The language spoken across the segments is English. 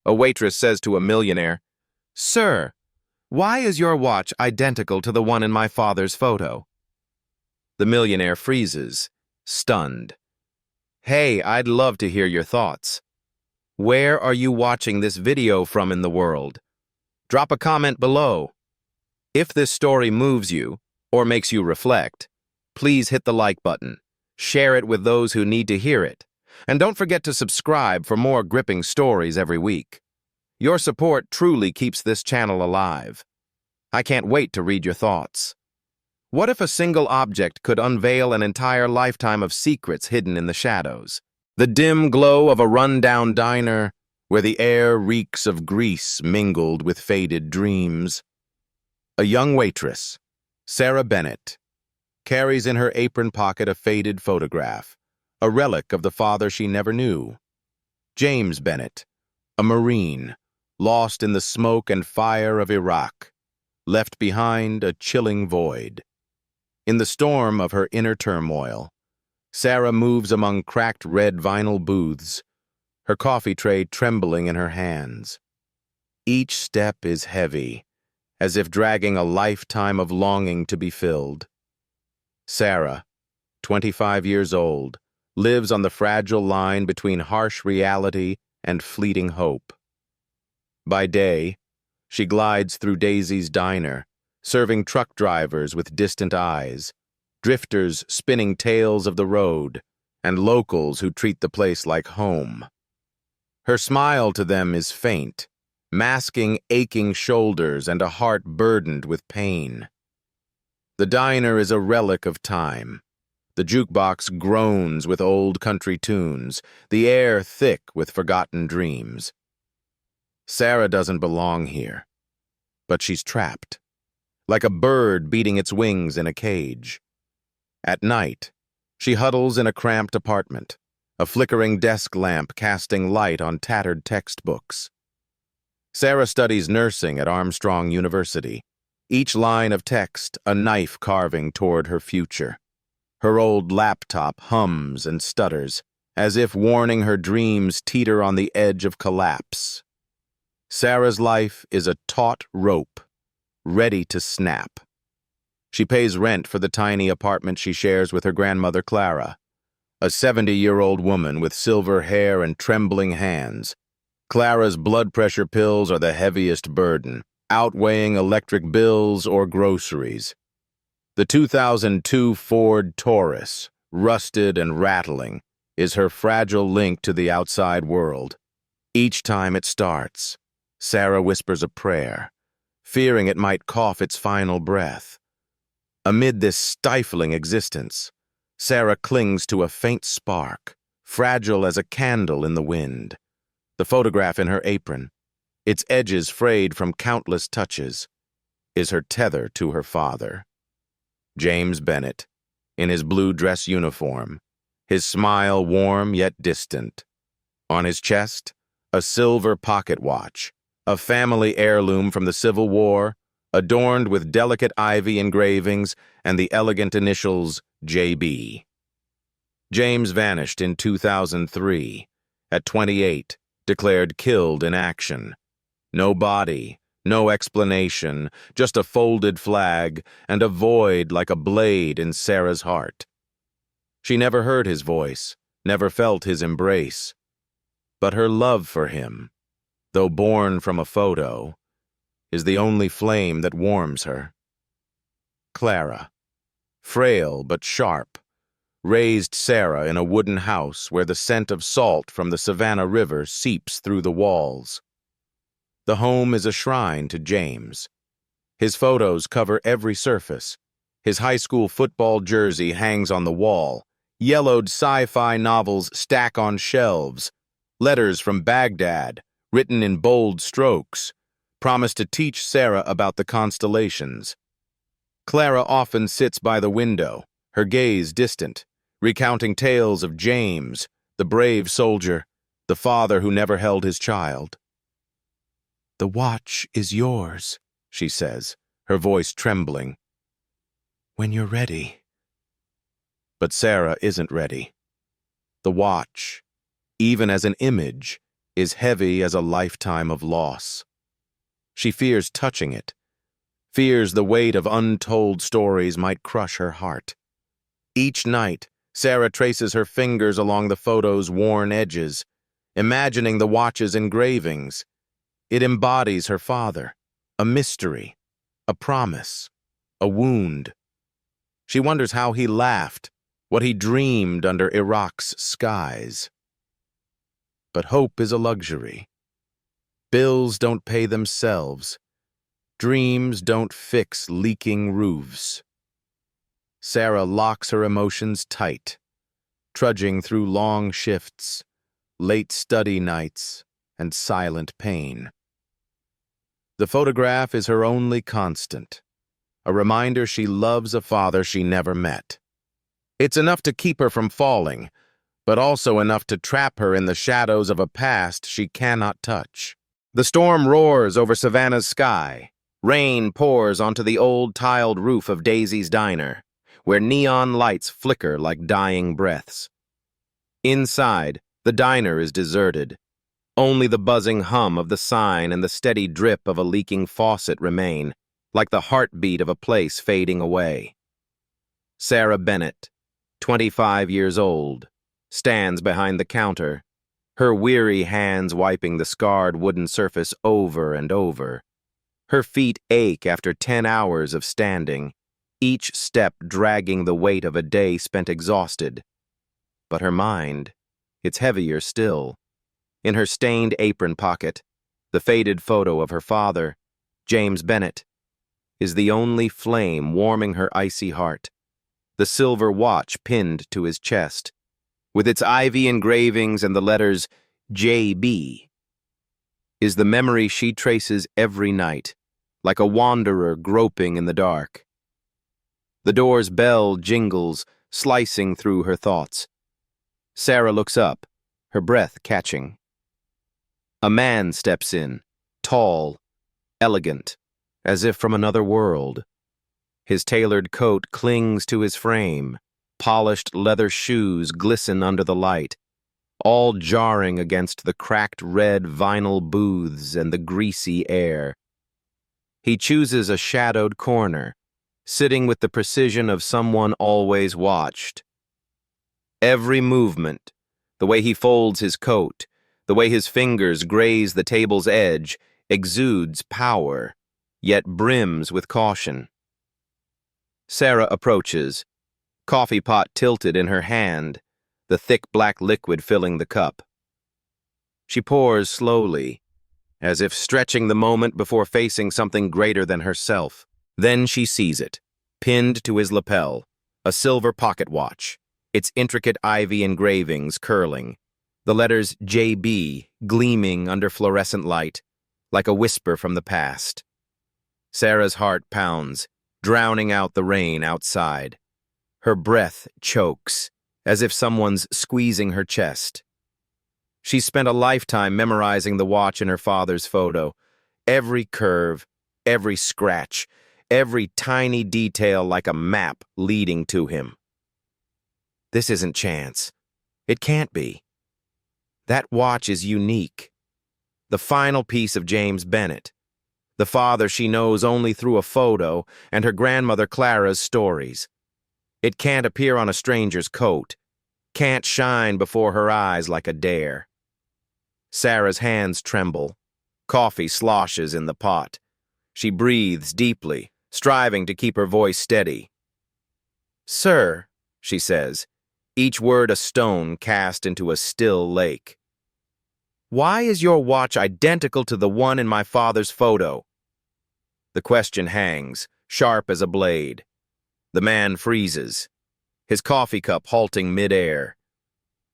A waitress says to a millionaire, "Sir, why is your watch identical to the one in my father's photo?" The millionaire freezes, stunned. "Hey, I'd love to hear your thoughts. Where are you watching this video from in the world? Drop a comment below. If this story moves you or makes you reflect, please hit the like button, share it with those who need to hear it, and don't forget to subscribe for more gripping stories every week. Your support truly keeps this channel alive. I can't wait to read your thoughts. What if a single object could unveil an entire lifetime of secrets hidden in the shadows? The dim glow of a rundown diner where the air reeks of grease mingled with faded dreams. A young waitress, Sarah Bennett, carries in her apron pocket a faded photograph, a relic of the father she never knew. James Bennett, a Marine, lost in the smoke and fire of Iraq, left behind a chilling void. In the storm of her inner turmoil, Sarah moves among cracked red vinyl booths, her coffee tray trembling in her hands. Each step is heavy, as if dragging a lifetime of longing to be filled. Sarah, 25 years old, lives on the fragile line between harsh reality and fleeting hope. By day, she glides through Daisy's diner, serving truck drivers with distant eyes, drifters spinning tales of the road, and locals who treat the place like home. Her smile to them is faint, masking aching shoulders and a heart burdened with pain. The diner is a relic of time. The jukebox groans with old country tunes, the air thick with forgotten dreams. Sarah doesn't belong here, but she's trapped, like a bird beating its wings in a cage. At night, she huddles in a cramped apartment, a flickering desk lamp casting light on tattered textbooks. Sarah studies nursing at Armstrong University, each line of text a knife carving toward her future. Her old laptop hums and stutters, as if warning her dreams teeter on the edge of collapse. Sarah's life is a taut rope, ready to snap. She pays rent for the tiny apartment she shares with her grandmother Clara, a 70-year-old woman with silver hair and trembling hands. Clara's blood pressure pills are the heaviest burden, outweighing electric bills or groceries. The 2002 Ford Taurus, rusted and rattling, is her fragile link to the outside world. Each time it starts, Sarah whispers a prayer, fearing it might cough its final breath. Amid this stifling existence, Sarah clings to a faint spark, fragile as a candle in the wind. The photograph in her apron, its edges frayed from countless touches, is her tether to her father. James Bennett, in his blue dress uniform, his smile warm yet distant. On his chest, a silver pocket watch, a family heirloom from the Civil War, adorned with delicate ivy engravings and the elegant initials JB. James vanished in 2003, at 28, declared killed in action. No body, no explanation, just a folded flag and a void like a blade in Sarah's heart. She never heard his voice, never felt his embrace. But her love for him, though born from a photo, is the only flame that warms her. Clara, frail but sharp, raised Sarah in a wooden house where the scent of salt from the Savannah River seeps through the walls. The home is a shrine to James. His photos cover every surface. His high school football jersey hangs on the wall. Yellowed sci-fi novels stack on shelves. Letters from Baghdad, written in bold strokes, promise to teach Sarah about the constellations. Clara often sits by the window, her gaze distant, recounting tales of James, the brave soldier, the father who never held his child. "The watch is yours," she says, her voice trembling. "When you're ready." But Sarah isn't ready. The watch, even as an image, is heavy as a lifetime of loss. She fears touching it, fears the weight of untold stories might crush her heart. Each night, Sarah traces her fingers along the photo's worn edges, imagining the watch's engravings. It embodies her father, a mystery, a promise, a wound. She wonders how he laughed, what he dreamed under Iraq's skies. But hope is a luxury. Bills don't pay themselves. Dreams don't fix leaking roofs. Sarah locks her emotions tight, trudging through long shifts, late study nights, and silent pain. The photograph is her only constant, a reminder she loves a father she never met. It's enough to keep her from falling, but also enough to trap her in the shadows of a past she cannot touch. The storm roars over Savannah's sky. Rain pours onto the old tiled roof of Daisy's diner, where neon lights flicker like dying breaths. Inside, the diner is deserted. Only the buzzing hum of the sign and the steady drip of a leaking faucet remain, like the heartbeat of a place fading away. Sarah Bennett, 25 years old, stands behind the counter, her weary hands wiping the scarred wooden surface over and over. Her feet ache after 10 hours of standing, each step dragging the weight of a day spent exhausted. But her mind, it's heavier still. In her stained apron pocket, the faded photo of her father, James Bennett, is the only flame warming her icy heart. The silver watch pinned to his chest, with its ivy engravings and the letters J.B., is the memory she traces every night, like a wanderer groping in the dark. The door's bell jingles, slicing through her thoughts. Sarah looks up, her breath catching. A man steps in, tall, elegant, as if from another world. His tailored coat clings to his frame, polished leather shoes glisten under the light, all jarring against the cracked red vinyl booths and the greasy air. He chooses a shadowed corner, sitting with the precision of someone always watched. Every movement, the way he folds his coat, the way his fingers graze the table's edge, exudes power, yet brims with caution. Sarah approaches, coffee pot tilted in her hand, the thick black liquid filling the cup. She pours slowly, as if stretching the moment before facing something greater than herself. Then she sees it, pinned to his lapel, a silver pocket watch, its intricate ivy engravings curling, the letters J.B. gleaming under fluorescent light, like a whisper from the past. Sarah's heart pounds, drowning out the rain outside. Her breath chokes, as if someone's squeezing her chest. She spent a lifetime memorizing the watch in her father's photo, every curve, every scratch, every tiny detail like a map leading to him. This isn't chance. It can't be. That watch is unique. The final piece of James Bennett, the father she knows only through a photo and her grandmother Clara's stories. It can't appear on a stranger's coat, can't shine before her eyes like a dare. Sarah's hands tremble. Coffee sloshes in the pot. She breathes deeply, striving to keep her voice steady. "Sir," she says, each word a stone cast into a still lake. "Why is your watch identical to the one in my father's photo?" The question hangs, sharp as a blade. The man freezes, his coffee cup halting mid-air,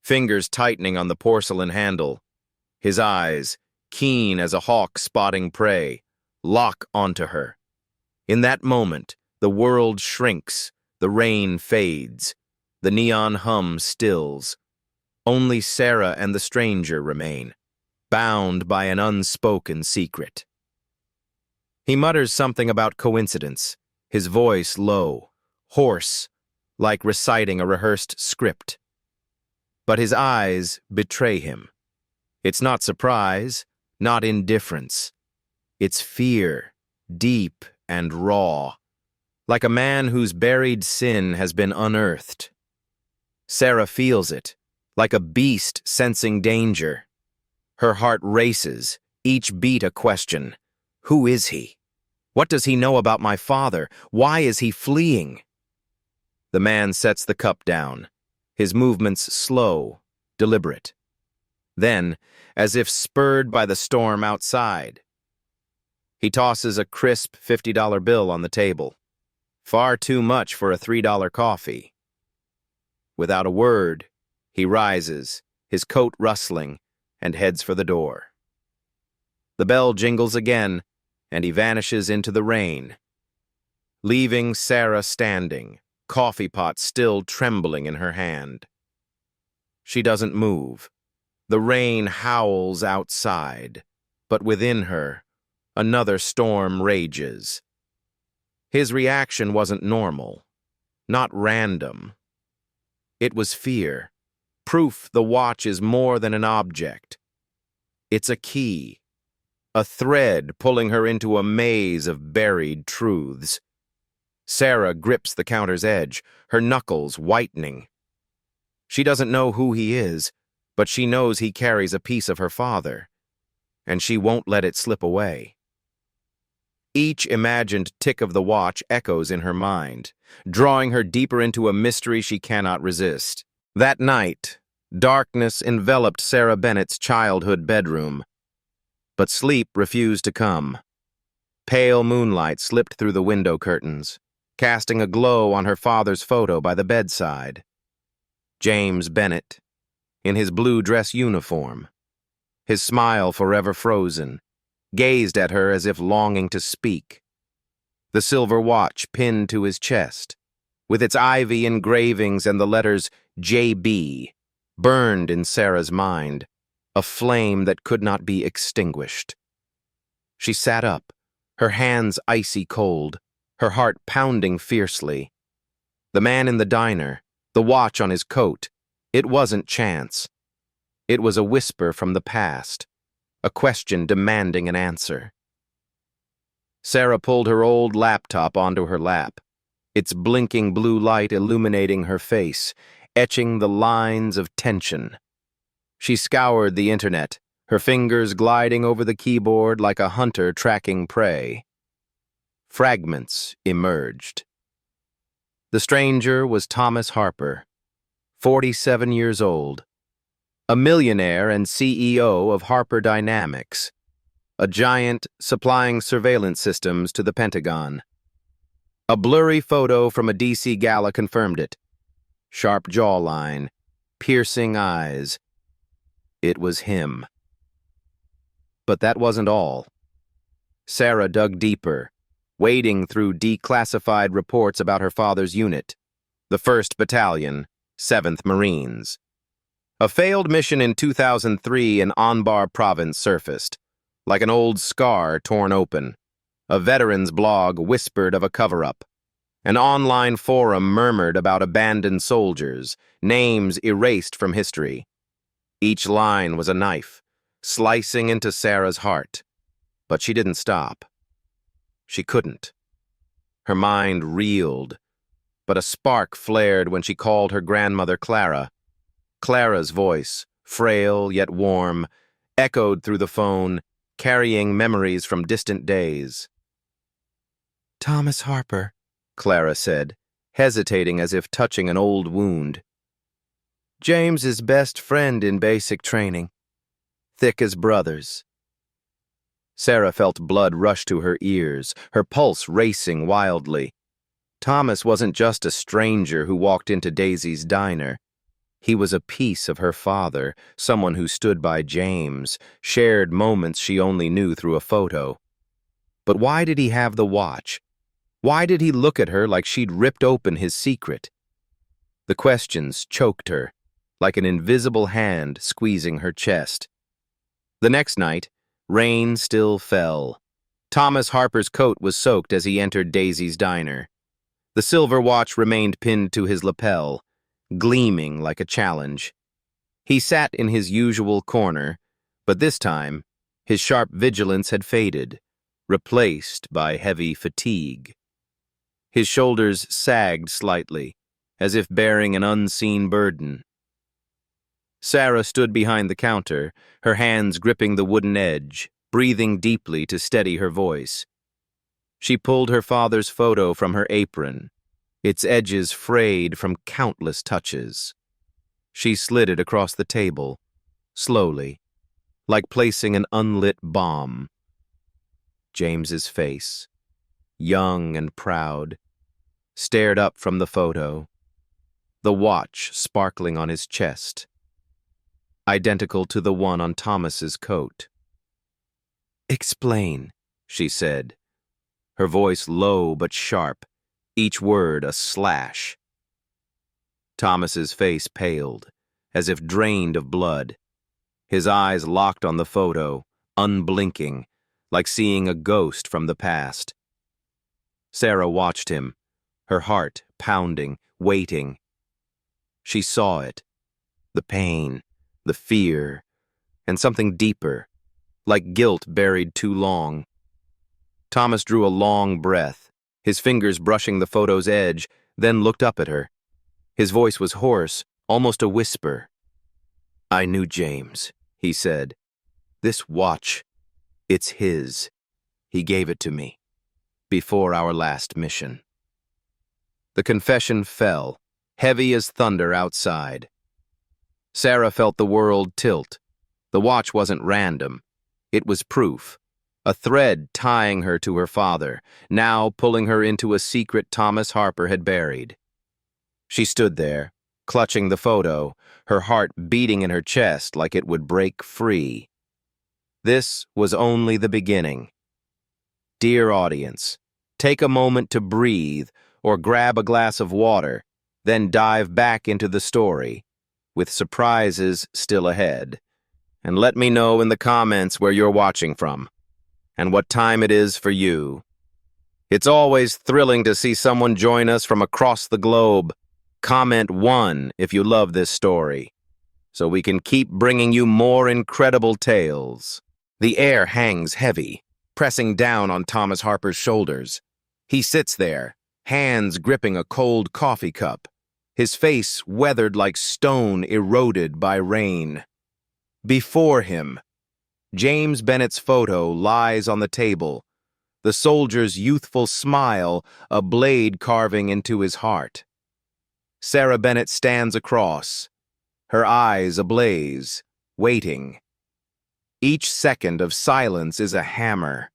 fingers tightening on the porcelain handle. His eyes, keen as a hawk spotting prey, lock onto her. In that moment, the world shrinks, the rain fades, the neon hum stills. Only Sarah and the stranger remain, bound by an unspoken secret. He mutters something about coincidence, his voice low, hoarse, like reciting a rehearsed script. But his eyes betray him. It's not surprise, not indifference. It's fear, deep and raw, like a man whose buried sin has been unearthed. Sarah feels it, like a beast sensing danger. Her heart races, each beat a question. Who is he? What does he know about my father? Why is he fleeing? The man sets the cup down, his movements slow, deliberate. Then, as if spurred by the storm outside, he tosses a crisp $50 bill on the table. Far too much for a $3 coffee. Without a word, he rises, his coat rustling, and heads for the door. The bell jingles again, and he vanishes into the rain, leaving Sarah standing, coffee pot still trembling in her hand. She doesn't move. The rain howls outside, but within her, another storm rages. His reaction wasn't normal, not random. It was fear, proof the watch is more than an object. It's a key, a thread pulling her into a maze of buried truths. Sarah grips the counter's edge, her knuckles whitening. She doesn't know who he is, but she knows he carries a piece of her father, and she won't let it slip away. Each imagined tick of the watch echoes in her mind, drawing her deeper into a mystery she cannot resist. That night, darkness enveloped Sarah Bennett's childhood bedroom, but sleep refused to come. Pale moonlight slipped through the window curtains, casting a glow on her father's photo by the bedside. James Bennett, in his blue dress uniform, his smile forever frozen, gazed at her as if longing to speak. The silver watch pinned to his chest, with its ivy engravings and the letters J.B., burned in Sarah's mind, a flame that could not be extinguished. She sat up, her hands icy cold, her heart pounding fiercely. The man in the diner, the watch on his coat, it wasn't chance. It was a whisper from the past, a question demanding an answer. Sarah pulled her old laptop onto her lap, its blinking blue light illuminating her face, etching the lines of tension. She scoured the internet, her fingers gliding over the keyboard like a hunter tracking prey. Fragments emerged. The stranger was Thomas Harper, 47 years old, a millionaire and CEO of Harper Dynamics, a giant supplying surveillance systems to the Pentagon. A blurry photo from a DC gala confirmed it. Sharp jawline, piercing eyes. It was him. But that wasn't all. Sarah dug deeper, wading through declassified reports about her father's unit, the 1st Battalion, 7th Marines. A failed mission in 2003 in Anbar province surfaced, like an old scar torn open. A veteran's blog whispered of a cover-up. An online forum murmured about abandoned soldiers, names erased from history. Each line was a knife, slicing into Sarah's heart. But she didn't stop. She couldn't. Her mind reeled, but a spark flared when she called her grandmother Clara. Clara's voice, frail yet warm, echoed through the phone, carrying memories from distant days. "Thomas Harper," Clara said, hesitating as if touching an old wound. "James's best friend in basic training. Thick as brothers." Sarah felt blood rush to her ears, her pulse racing wildly. Thomas wasn't just a stranger who walked into Daisy's diner. He was a piece of her father, someone who stood by James, shared moments she only knew through a photo. But why did he have the watch? Why did he look at her like she'd ripped open his secret? The questions choked her, like an invisible hand squeezing her chest. The next night, rain still fell. Thomas Harper's coat was soaked as he entered Daisy's diner. The silver watch remained pinned to his lapel, gleaming like a challenge. He sat in his usual corner, But this time, his sharp vigilance had faded, replaced by heavy fatigue. His shoulders sagged slightly, as if bearing an unseen burden. Sarah stood behind the counter, her hands gripping the wooden edge, breathing deeply to steady her voice. She pulled her father's photo from her apron, its edges frayed from countless touches. She slid it across the table, slowly, like placing an unlit bomb. James's face, young and proud, stared up from the photo, the watch sparkling on his chest, identical to the one on Thomas's coat. "Explain," she said, her voice low but sharp, each word a slash. Thomas's face paled, as if drained of blood. His eyes locked on the photo, unblinking, like seeing a ghost from the past. Sarah watched him, her heart pounding, waiting. She saw it, the pain, the fear, and something deeper, like guilt buried too long. Thomas drew a long breath, his fingers brushing the photo's edge, then looked up at her. His voice was hoarse, almost a whisper. "I knew James," he said. "This watch, it's his. He gave it to me, before our last mission." The confession fell, heavy as thunder outside. Sarah felt the world tilt. The watch wasn't random. It was proof, a thread tying her to her father, now pulling her into a secret Thomas Harper had buried. She stood there, clutching the photo, her heart beating in her chest like it would break free. This was only the beginning. Dear audience, take a moment to breathe or grab a glass of water, then dive back into the story, with surprises still ahead. And let me know in the comments where you're watching from, and what time it is for you. It's always thrilling to see someone join us from across the globe. Comment 1 if you love this story, so we can keep bringing you more incredible tales. The air hangs heavy, pressing down on Thomas Harper's shoulders. He sits there, hands gripping a cold coffee cup, his face weathered like stone eroded by rain. Before him, James Bennett's photo lies on the table, the soldier's youthful smile a blade carving into his heart. Sarah Bennett stands across, her eyes ablaze, waiting. Each second of silence is a hammer,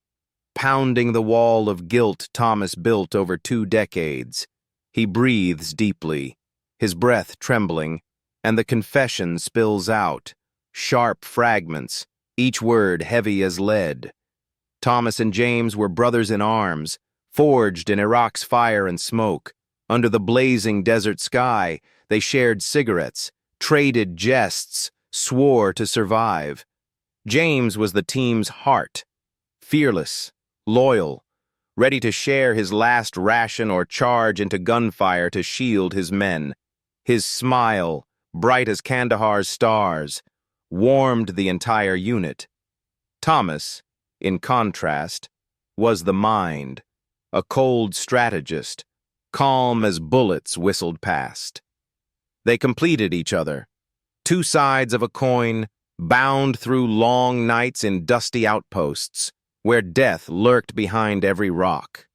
pounding the wall of guilt Thomas built over 2 decades. He breathes deeply, his breath trembling, and the confession spills out, sharp fragments, each word heavy as lead. Thomas and James were brothers in arms, forged in Iraq's fire and smoke. Under the blazing desert sky, they shared cigarettes, traded jests, swore to survive. James was the team's heart, fearless, loyal, ready to share his last ration or charge into gunfire to shield his men. His smile, bright as Kandahar's stars, warmed the entire unit. Thomas, in contrast, was the mind, a cold strategist, calm as bullets whistled past. They completed each other, 2 sides of a coin, bound through long nights in dusty outposts, where death lurked behind every rock.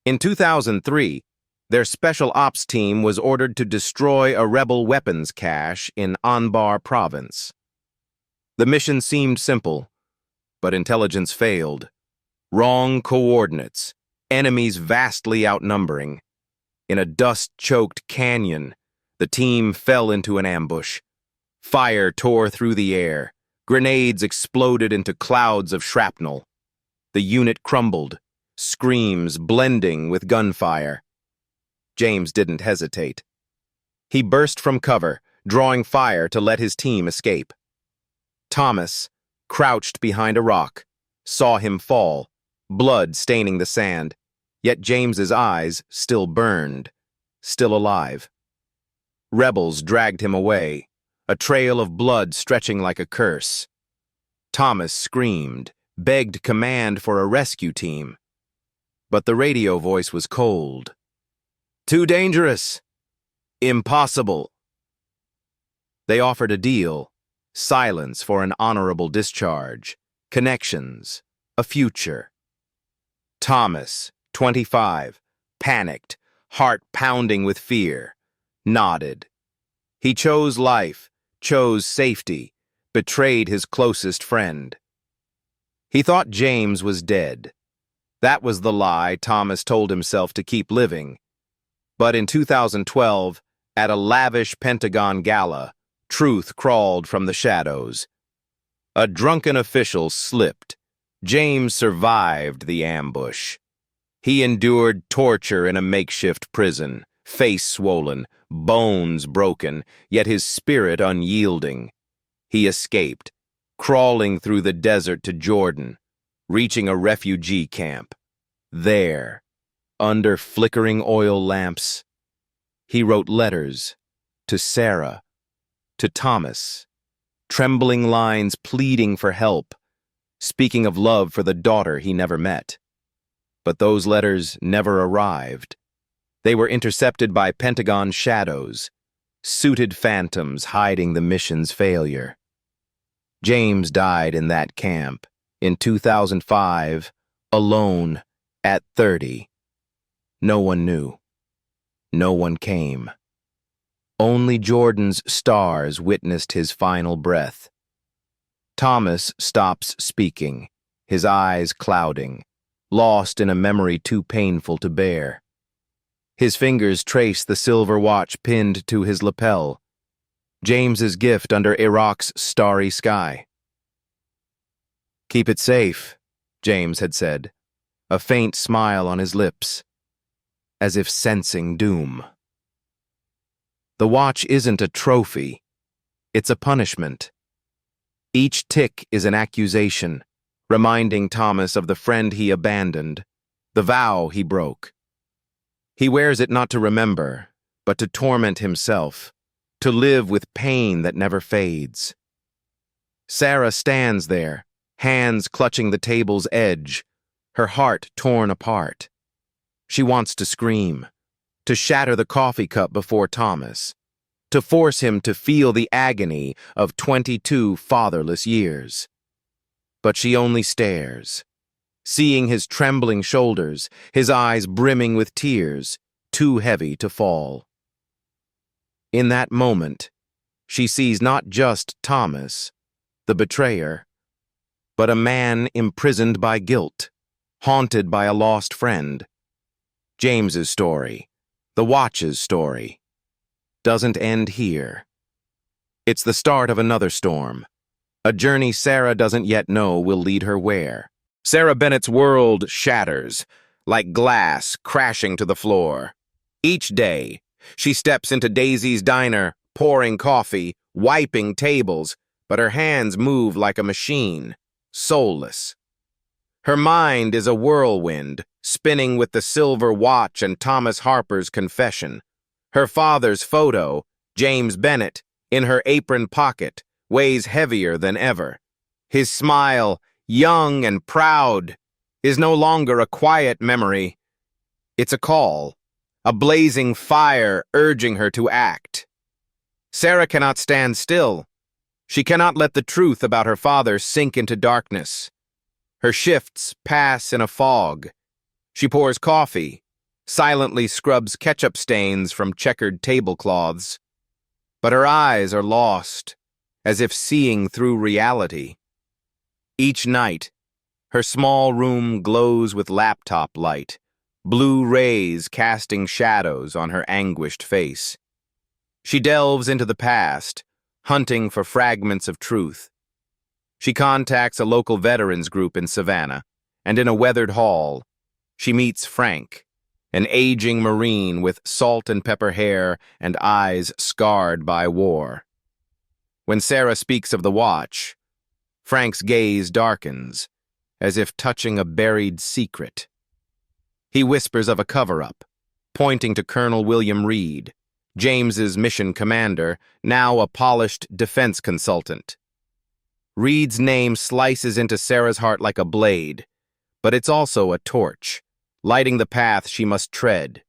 In 2003, their special ops team was ordered to destroy a rebel weapons cache in Anbar province. The mission seemed simple, but intelligence failed. Wrong coordinates, enemies vastly outnumbering. In a dust-choked canyon, the team fell into an ambush. Fire tore through the air. Grenades exploded into clouds of shrapnel. The unit crumbled, screams blending with gunfire. James didn't hesitate. He burst from cover, drawing fire to let his team escape. Thomas, crouched behind a rock, saw him fall, blood staining the sand, yet James's eyes still burned, still alive. Rebels dragged him away, a trail of blood stretching like a curse. Thomas screamed, begged command for a rescue team. But the radio voice was cold. Too dangerous. Impossible. They offered a deal: silence for an honorable discharge, connections, a future. Thomas, 25, panicked, heart pounding with fear, nodded. He chose life, chose safety, betrayed his closest friend. He thought James was dead. That was the lie Thomas told himself to keep living. But in 2012, at a lavish Pentagon gala, truth crawled from the shadows. A drunken official slipped. James survived the ambush. He endured torture in a makeshift prison, face swollen, bones broken, yet his spirit unyielding. He escaped, crawling through the desert to Jordan, reaching a refugee camp. There, under flickering oil lamps, he wrote letters to Sarah, to Thomas, trembling lines pleading for help, speaking of love for the daughter he never met. But those letters never arrived. They were intercepted by Pentagon shadows, suited phantoms hiding the mission's failure. James died in that camp in 2005, alone, at 30. No one knew. No one came. Only Jordan's stars witnessed his final breath. Thomas stops speaking, his eyes clouding, lost in a memory too painful to bear. His fingers trace the silver watch pinned to his lapel, James's gift under Iraq's starry sky. "Keep it safe," James had said, a faint smile on his lips, as if sensing doom. The watch isn't a trophy, it's a punishment. Each tick is an accusation, reminding Thomas of the friend he abandoned, the vow he broke. He wears it not to remember, but to torment himself, to live with pain that never fades. Sarah stands there, hands clutching the table's edge, her heart torn apart. She wants to scream, to shatter the coffee cup before Thomas, to force him to feel the agony of 22 fatherless years. But she only stares, seeing his trembling shoulders, his eyes brimming with tears, too heavy to fall. In that moment, she sees not just Thomas, the betrayer, but a man imprisoned by guilt, haunted by a lost friend. James's story, the watch's story, doesn't end here. It's the start of another storm, a journey Sarah doesn't yet know will lead her where. Sarah Bennett's world shatters, like glass crashing to the floor. Each day, she steps into Daisy's diner, pouring coffee, wiping tables, but her hands move like a machine, soulless. Her mind is a whirlwind, spinning with the silver watch and Thomas Harper's confession. Her father's photo, James Bennett, in her apron pocket, weighs heavier than ever. His smile, young and proud, is no longer a quiet memory. It's a call, a blazing fire urging her to act. Sarah cannot stand still. She cannot let the truth about her father sink into darkness. Her shifts pass in a fog. She pours coffee, silently scrubs ketchup stains from checkered tablecloths. But her eyes are lost, as if seeing through reality. Each night, her small room glows with laptop light, blue rays casting shadows on her anguished face. She delves into the past, hunting for fragments of truth. She contacts a local veterans group in Savannah, and in a weathered hall, she meets Frank, an aging Marine with salt and pepper hair and eyes scarred by war. When Sarah speaks of the watch, Frank's gaze darkens, as if touching a buried secret. He whispers of a cover-up, pointing to Colonel William Reed, James's mission commander, now a polished defense consultant. Reed's name slices into Sarah's heart like a blade, but it's also a torch, lighting the path she must tread.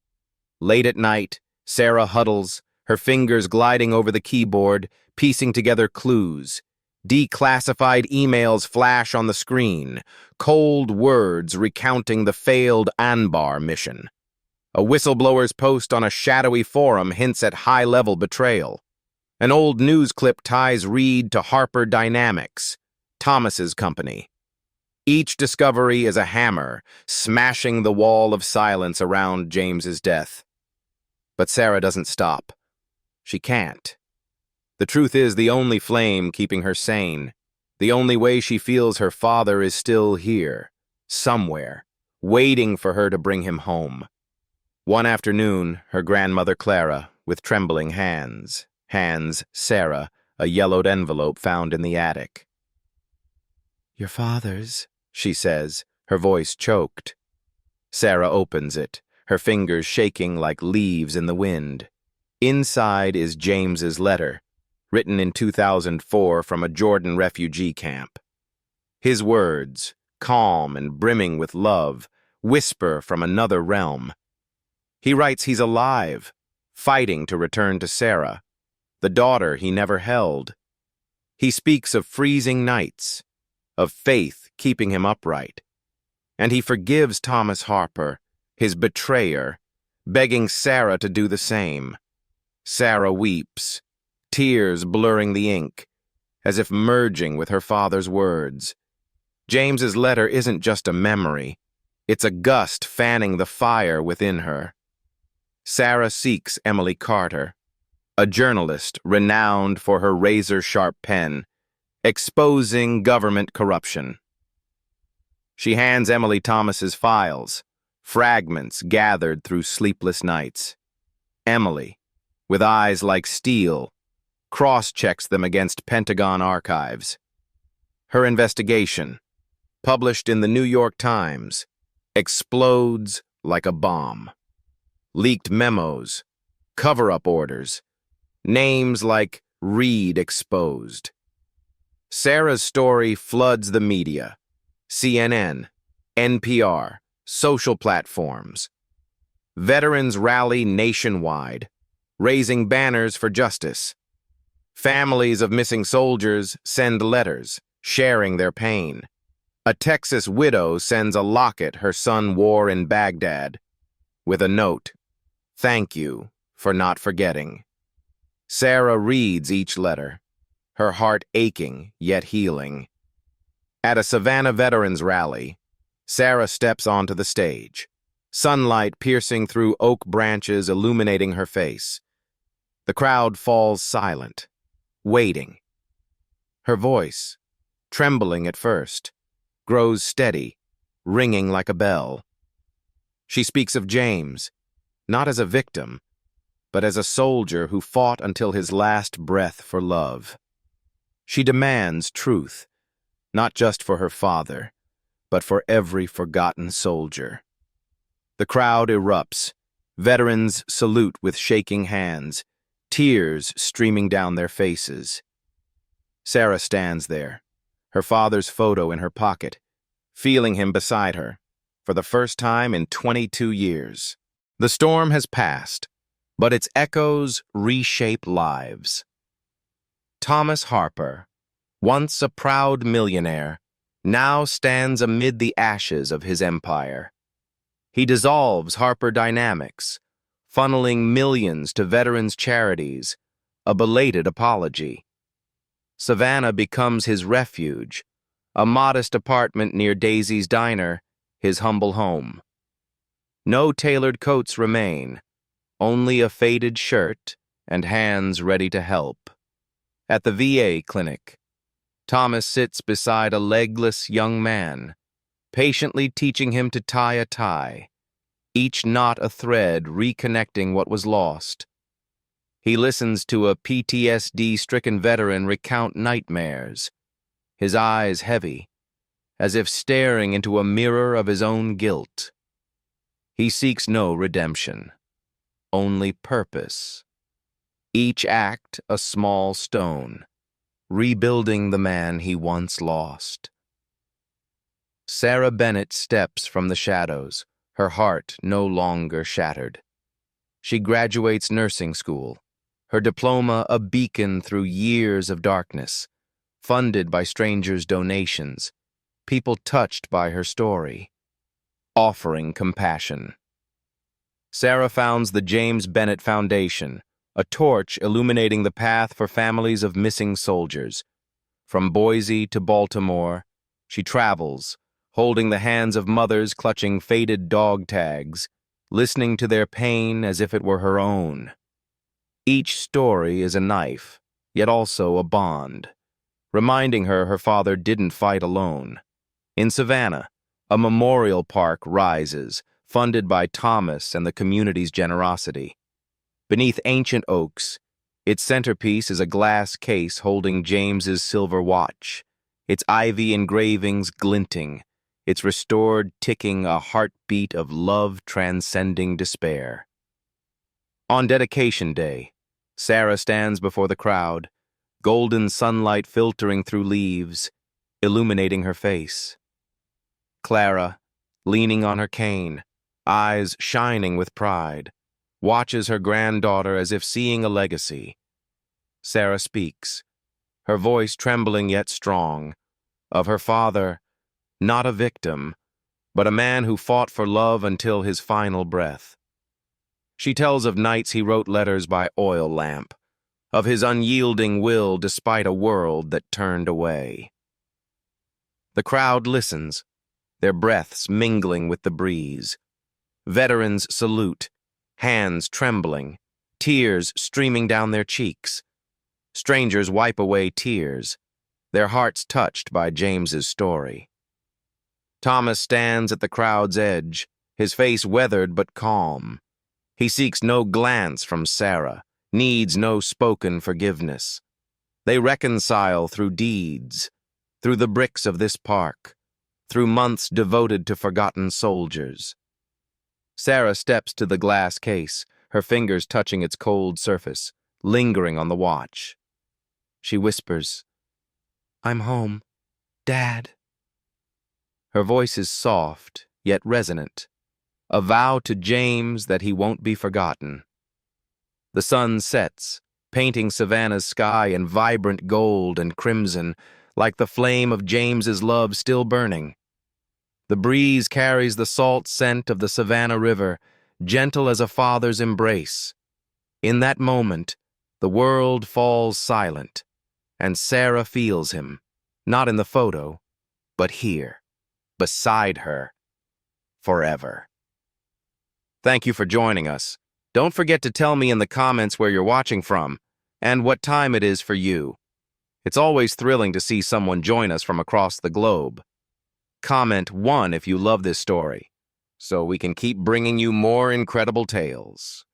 Late at night, Sarah huddles, her fingers gliding over the keyboard, piecing together clues. Declassified emails flash on the screen, cold words recounting the failed Anbar mission. A whistleblower's post on a shadowy forum hints at high-level betrayal. An old news clip ties Reed to Harper Dynamics, Thomas's company. Each discovery is a hammer, smashing the wall of silence around James's death. But Sarah doesn't stop. She can't. The truth is the only flame keeping her sane. The only way she feels her father is still here, somewhere, waiting for her to bring him home. One afternoon, her grandmother Clara, with trembling hands, hands Sarah a yellowed envelope found in the attic. "Your father's," she says, her voice choked. Sarah opens it, her fingers shaking like leaves in the wind. Inside is James's letter, written in 2004 from a Jordan refugee camp. His words, calm and brimming with love, whisper from another realm. He writes he's alive, fighting to return to Sarah, the daughter he never held. He speaks of freezing nights, of faith keeping him upright. And he forgives Thomas Harper, his betrayer, begging Sarah to do the same. Sarah weeps, tears blurring the ink, as if merging with her father's words. James's letter isn't just a memory. It's a gust fanning the fire within her. Sarah seeks Emily Carter, a journalist renowned for her razor-sharp pen, exposing government corruption. She hands Emily Thomas's files, fragments gathered through sleepless nights. Emily, with eyes like steel, cross-checks them against Pentagon archives. Her investigation, published in the New York Times, explodes like a bomb. Leaked memos, cover-up orders, names like Reed exposed. Sarah's story floods the media, CNN, NPR, social platforms. Veterans rally nationwide, raising banners for justice. Families of missing soldiers send letters, sharing their pain. A Texas widow sends a locket her son wore in Baghdad, with a note, "Thank you for not forgetting." Sarah reads each letter, her heart aching yet healing. At a Savannah Veterans rally, Sarah steps onto the stage, sunlight piercing through oak branches illuminating her face. The crowd falls silent, waiting. Her voice, trembling at first, grows steady, ringing like a bell. She speaks of James, not as a victim, but as a soldier who fought until his last breath for love. She demands truth, not just for her father, but for every forgotten soldier. The crowd erupts. Veterans salute with shaking hands, tears streaming down their faces. Sarah stands there, her father's photo in her pocket, feeling him beside her, for the first time in 22 years. The storm has passed, but its echoes reshape lives. Thomas Harper, once a proud millionaire, now stands amid the ashes of his empire. He dissolves Harper Dynamics, funneling millions to veterans' charities, a belated apology. Savannah becomes his refuge, a modest apartment near Daisy's Diner, his humble home. No tailored coats remain, only a faded shirt and hands ready to help. At the VA clinic, Thomas sits beside a legless young man, patiently teaching him to tie a tie, each knot a thread reconnecting what was lost. He listens to a PTSD-stricken veteran recount nightmares, his eyes heavy, as if staring into a mirror of his own guilt. He seeks no redemption, only purpose. Each act a small stone, rebuilding the man he once lost. Sarah Bennett steps from the shadows, her heart no longer shattered. She graduates nursing school, her diploma a beacon through years of darkness, funded by strangers' donations, people touched by her story, offering compassion. Sarah founds the James Bennett Foundation, a torch illuminating the path for families of missing soldiers. From Boise to Baltimore, she travels, holding the hands of mothers clutching faded dog tags, listening to their pain as if it were her own. Each story is a knife, yet also a bond, reminding her her father didn't fight alone. In Savannah, a memorial park rises, funded by Thomas and the community's generosity. Beneath ancient oaks, its centerpiece is a glass case holding James's silver watch, its ivy engravings glinting, its restored ticking a heartbeat of love transcending despair. On dedication day, Sarah stands before the crowd, golden sunlight filtering through leaves, illuminating her face. Clara, leaning on her cane, eyes shining with pride, watches her granddaughter as if seeing a legacy. Sarah speaks, her voice trembling yet strong, of her father, not a victim, but a man who fought for love until his final breath. She tells of nights he wrote letters by oil lamp, of his unyielding will despite a world that turned away. The crowd listens, their breaths mingling with the breeze. Veterans salute, hands trembling, tears streaming down their cheeks. Strangers wipe away tears, their hearts touched by James's story. Thomas stands at the crowd's edge, his face weathered but calm. He seeks no glance from Sarah, needs no spoken forgiveness. They reconcile through deeds, through the bricks of this park, through months devoted to forgotten soldiers. Sarah steps to the glass case, her fingers touching its cold surface, lingering on the watch. She whispers, "I'm home, Dad." Her voice is soft, yet resonant, a vow to James that he won't be forgotten. The sun sets, painting Savannah's sky in vibrant gold and crimson, like the flame of James's love still burning. The breeze carries the salt scent of the Savannah River, gentle as a father's embrace. In that moment, the world falls silent, and Sarah feels him, not in the photo, but here, beside her, forever. Thank you for joining us. Don't forget to tell me in the comments where you're watching from, and what time it is for you. It's always thrilling to see someone join us from across the globe. Comment 1 if you love this story, so we can keep bringing you more incredible tales.